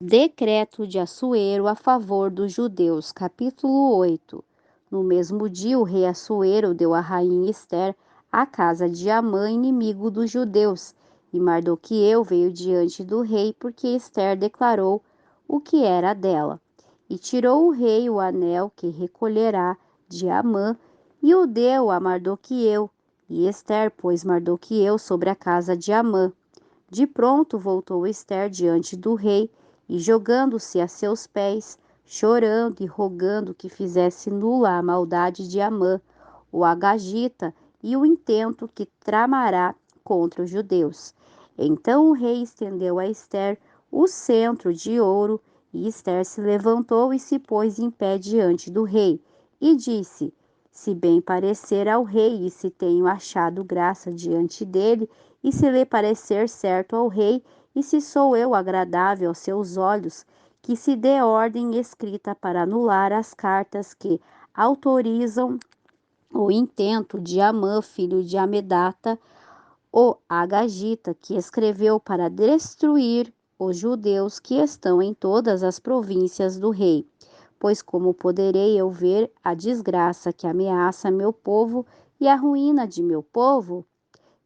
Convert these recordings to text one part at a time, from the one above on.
Decreto de Assuero a favor dos judeus, capítulo 8. No mesmo dia, o rei Assuero deu a rainha Ester a casa de Amã, inimigo dos judeus, e Mardoqueu veio diante do rei, porque Ester declarou o que era dela. E tirou o rei o anel que recolherá de Amã, e o deu a Mardoqueu, e Ester pôs Mardoqueu sobre a casa de Amã. De pronto voltou Ester diante do rei, e jogando-se a seus pés, chorando e rogando que fizesse nula a maldade de Amã, o Agagita, e o intento que tramará contra os judeus. Então o rei estendeu a Ester o cetro de ouro, e Ester se levantou e se pôs em pé diante do rei, e disse: Se bem parecer ao rei, e se tenho achado graça diante dele, e se lhe parecer certo ao rei, e se sou eu agradável aos seus olhos, que se dê ordem escrita para anular as cartas que autorizam o intento de Amã, filho de Amedata, o Agagita, que escreveu para destruir os judeus que estão em todas as províncias do rei. Pois como poderei eu ver a desgraça que ameaça meu povo e a ruína de meu povo?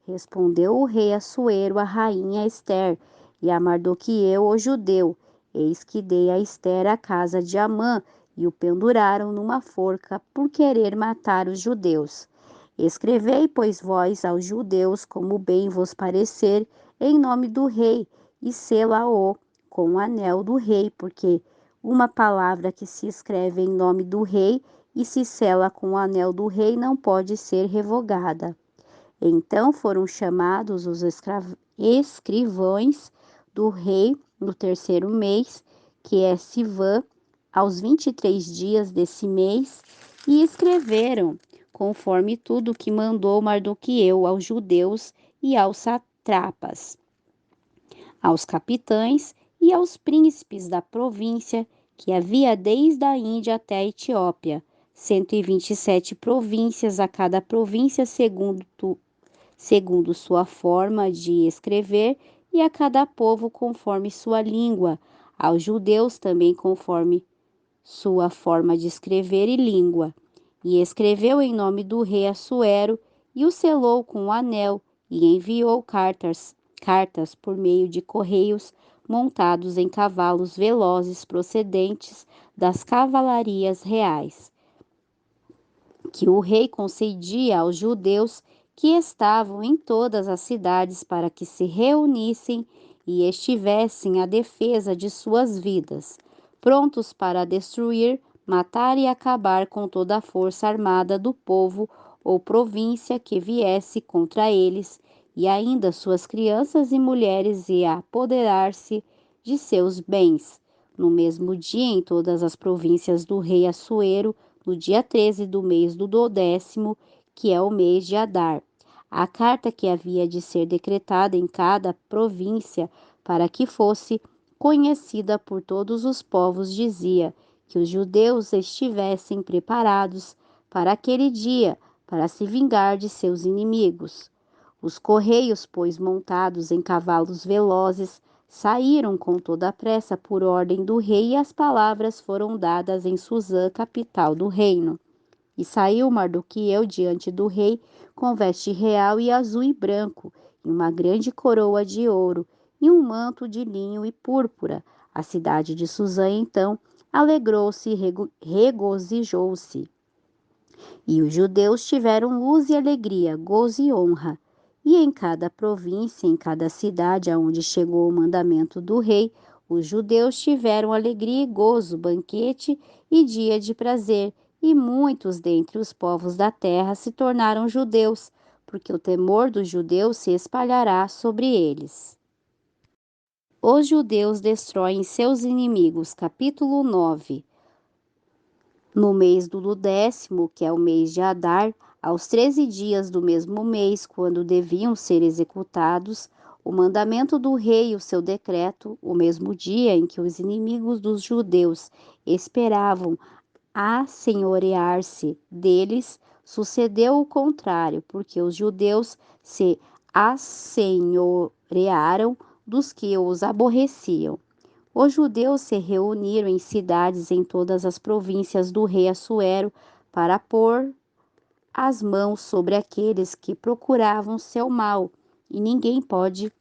Respondeu o rei Assuero à rainha Ester e a Mardoqueu, o judeu: Eis que dei a Ester a casa de Amã, e o penduraram numa forca por querer matar os judeus. Escrevei, pois, vós aos judeus, como bem vos parecer, em nome do rei, e sela-o com o anel do rei, porque uma palavra que se escreve em nome do rei e se sela com o anel do rei não pode ser revogada. Então foram chamados os escrivães do rei no terceiro mês, que é Sivã, aos 23 dias desse mês, e escreveram, conforme tudo que mandou Mardoqueu aos judeus e aos satrapas, aos capitães e aos príncipes da província, que havia desde a Índia até a Etiópia, 127 províncias, a cada província segundo sua forma de escrever, e a cada povo conforme sua língua, aos judeus também conforme sua forma de escrever e língua. E escreveu em nome do rei Assuero, e o selou com o anel, e enviou cartas por meio de correios montados em cavalos velozes procedentes das cavalarias reais, que o rei concedia aos judeus que estavam em todas as cidades para que se reunissem e estivessem à defesa de suas vidas, prontos para destruir, matar e acabar com toda a força armada do povo ou província que viesse contra eles, e ainda suas crianças e mulheres, e apoderar-se de seus bens. No mesmo dia, em todas as províncias do rei Assuero, no dia 13 do mês do 10º, que é o mês de Adar, a carta que havia de ser decretada em cada província para que fosse conhecida por todos os povos dizia que os judeus estivessem preparados para aquele dia, para se vingar de seus inimigos. Os correios, pois, montados em cavalos velozes, saíram com toda a pressa por ordem do rei, e as palavras foram dadas em Suzã, capital do reino. E saiu Mardoqueu diante do rei com veste real e azul e branco, e uma grande coroa de ouro, e um manto de linho e púrpura. A cidade de Suzã, então, alegrou-se e regozijou-se. E os judeus tiveram luz e alegria, gozo e honra. E em cada província, em cada cidade aonde chegou o mandamento do rei, os judeus tiveram alegria e gozo, banquete e dia de prazer, e muitos dentre os povos da terra se tornaram judeus, porque o temor dos judeus se espalhará sobre eles. Os judeus destroem seus inimigos. Capítulo 9. No mês do 10º, que é o mês de Adar, aos 13 dias do mesmo mês, quando deviam ser executados, o mandamento do rei e o seu decreto, o mesmo dia em que os inimigos dos judeus esperavam assenhorear-se deles, sucedeu o contrário, porque os judeus se assenhorearam dos que os aborreciam. Os judeus se reuniram em cidades em todas as províncias do rei Assuero para pôr as mãos sobre aqueles que procuravam seu mal, e ninguém pode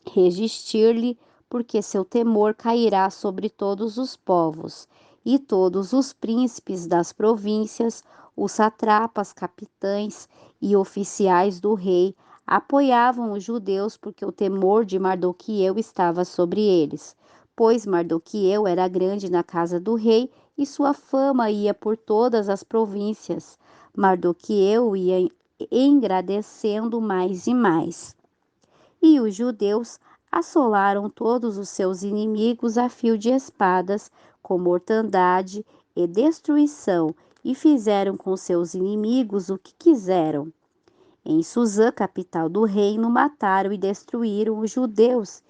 resistir-lhe, porque seu temor cairá sobre todos os povos, e todos os príncipes das províncias, os satrapas, capitães e oficiais do rei, apoiavam os judeus porque o temor de Mardoqueu estava sobre eles, pois Mardoqueu era grande na casa do rei e sua fama ia por todas as províncias. Mardoqueu ia engrandecendo mais e mais. E os judeus assolaram todos os seus inimigos a fio de espadas, com mortandade e destruição, e fizeram com seus inimigos o que quiseram. Em Suzã, capital do reino, mataram e destruíram os judeus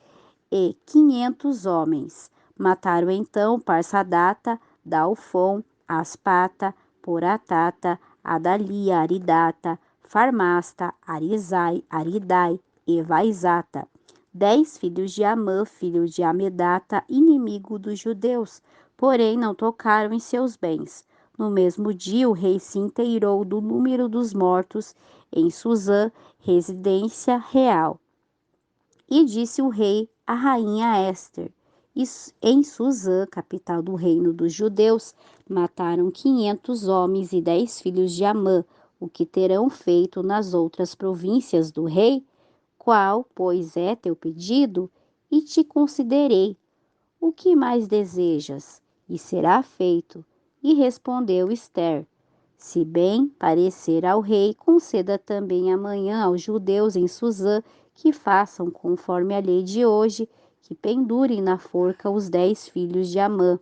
e 500 homens. Mataram então Parsadata, Dalfon, Aspata, Poratata, Adalia, Aridata, Farmasta, Arizai, Aridai e Vaizata. 10 filhos de Amã, filho de Amedata, inimigo dos judeus, porém não tocaram em seus bens. No mesmo dia, o rei se inteirou do número dos mortos em Suzã, residência real. E disse o rei à rainha Éster: em Suzã, capital do reino dos judeus, mataram 500 homens e 10 filhos de Amã. O que terão feito nas outras províncias do rei? Qual, pois, é teu pedido? E te considerei. O que mais desejas? E será feito. E respondeu Ester: se bem parecer ao rei, conceda também amanhã aos judeus em Suzã que façam conforme a lei de hoje, que pendurem na forca os 10 filhos de Amã.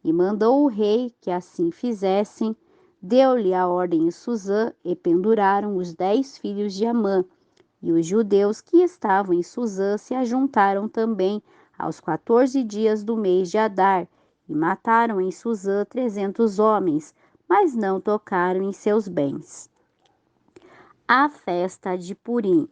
E mandou o rei que assim fizessem, deu-lhe a ordem em Suzã, e penduraram os 10 filhos de Amã. E os judeus que estavam em Suzã se ajuntaram também aos 14 dias do mês de Adar, e mataram em Suzã 300 homens, mas não tocaram em seus bens. A festa de Purim.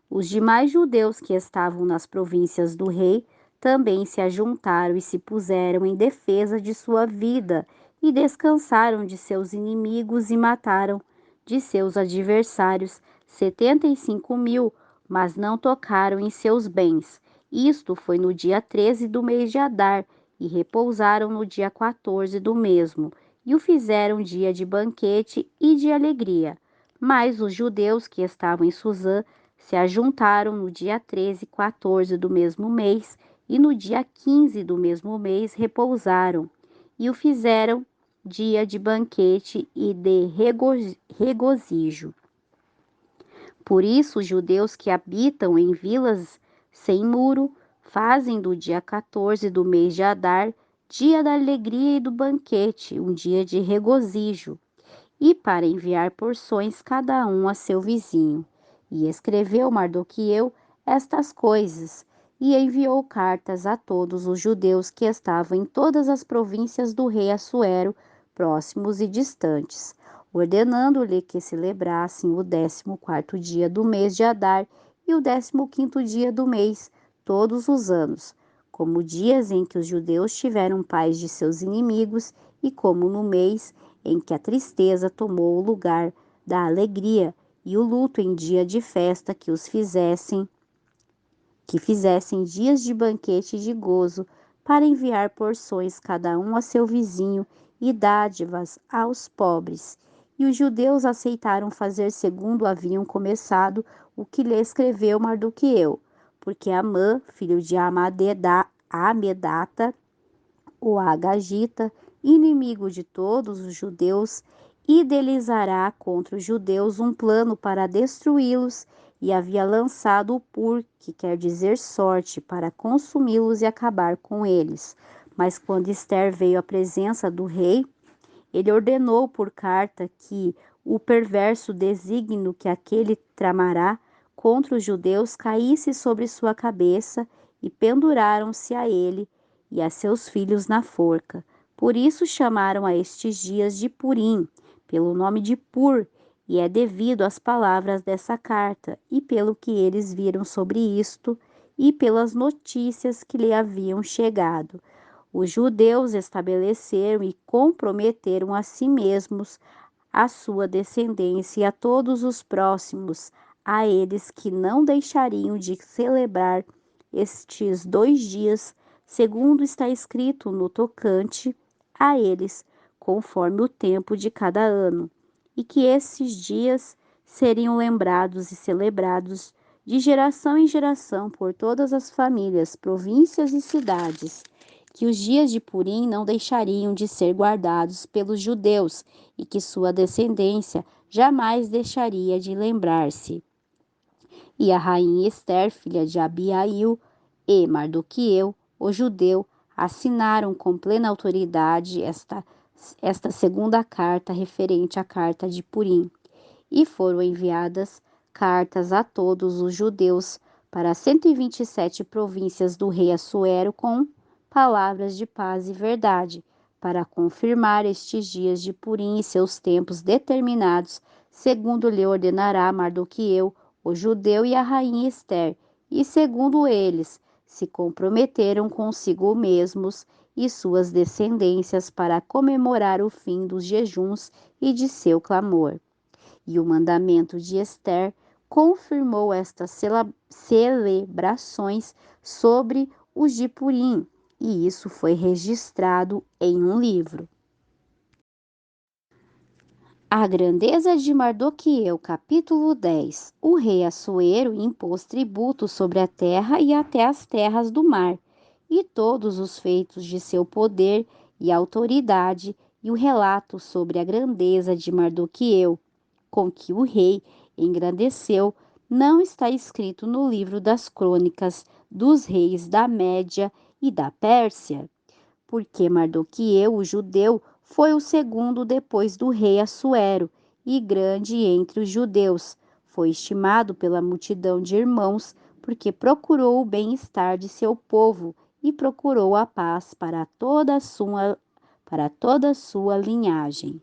Os demais judeus que estavam nas províncias do rei também se ajuntaram e se puseram em defesa de sua vida, e descansaram de seus inimigos e mataram de seus adversários 75.000, mas não tocaram em seus bens. Isto foi no dia 13 do mês de Adar, e repousaram no dia 14 do mesmo, e o fizeram dia de banquete e de alegria. Mas os judeus que estavam em Suzã se ajuntaram no dia 13 e 14 do mesmo mês, e no dia 15 do mesmo mês repousaram, e o fizeram dia de banquete e de regozijo. Por isso, os judeus que habitam em vilas sem muro fazem do dia 14 do mês de Adar dia da alegria e do banquete, um dia de regozijo, e para enviar porções cada um a seu vizinho. E escreveu Mardoqueu estas coisas, e enviou cartas a todos os judeus que estavam em todas as províncias do rei Assuero, próximos e distantes, ordenando-lhe que celebrassem o 14º dia do mês de Adar e o 15º dia do mês, todos os anos, como dias em que os judeus tiveram paz de seus inimigos, e como no mês em que a tristeza tomou o lugar da alegria, e o luto em dia de festa que fizessem dias de banquete e de gozo, para enviar porções cada um a seu vizinho e dádivas aos pobres. E os judeus aceitaram fazer segundo haviam começado, o que lhe escreveu Mardoqueu, porque Amã, filho de Amedata, o Agagita, inimigo de todos os judeus, idealizará contra os judeus um plano para destruí-los, e havia lançado o pur, que quer dizer sorte, para consumi-los e acabar com eles. Mas quando Ester veio à presença do rei, ele ordenou por carta que o perverso desígnio que aquele tramará contra os judeus caísse sobre sua cabeça, e penduraram-se a ele e a seus filhos na forca. Por isso chamaram a estes dias de Purim, pelo nome de Pur, e é devido às palavras dessa carta, e pelo que eles viram sobre isto, e pelas notícias que lhe haviam chegado. Os judeus estabeleceram e comprometeram a si mesmos, a sua descendência e a todos os próximos a eles que não deixariam de celebrar estes 2 dias, segundo está escrito no tocante a eles, conforme o tempo de cada ano, e que esses dias seriam lembrados e celebrados de geração em geração por todas as famílias, províncias e cidades, que os dias de Purim não deixariam de ser guardados pelos judeus e que sua descendência jamais deixaria de lembrar-se. E a rainha Ester, filha de Abiail, e Mardoqueu, o judeu, assinaram com plena autoridade esta segunda carta referente à carta de Purim, e foram enviadas cartas a todos os judeus para 127 províncias do rei Assuero com palavras de paz e verdade, para confirmar estes dias de Purim e seus tempos determinados, segundo lhe ordenará Mardoqueu, o judeu, e a rainha Ester, e segundo eles se comprometeram consigo mesmos e suas descendências para comemorar o fim dos jejuns e de seu clamor. E o mandamento de Ester confirmou estas celebrações sobre os de Purim, e isso foi registrado em um livro. A grandeza de Mardoqueu, capítulo 10. O rei Assuero impôs tributo sobre a terra e até as terras do mar, e todos os feitos de seu poder e autoridade, e o relato sobre a grandeza de Mardoqueu, com que o rei engrandeceu, não está escrito no livro das crônicas dos reis da Média e da Pérsia? Porque Mardoqueu, o judeu, foi o segundo depois do rei Assuero, e grande entre os judeus. Foi estimado pela multidão de irmãos, porque procurou o bem-estar de seu povo e procurou a paz para toda a sua linhagem.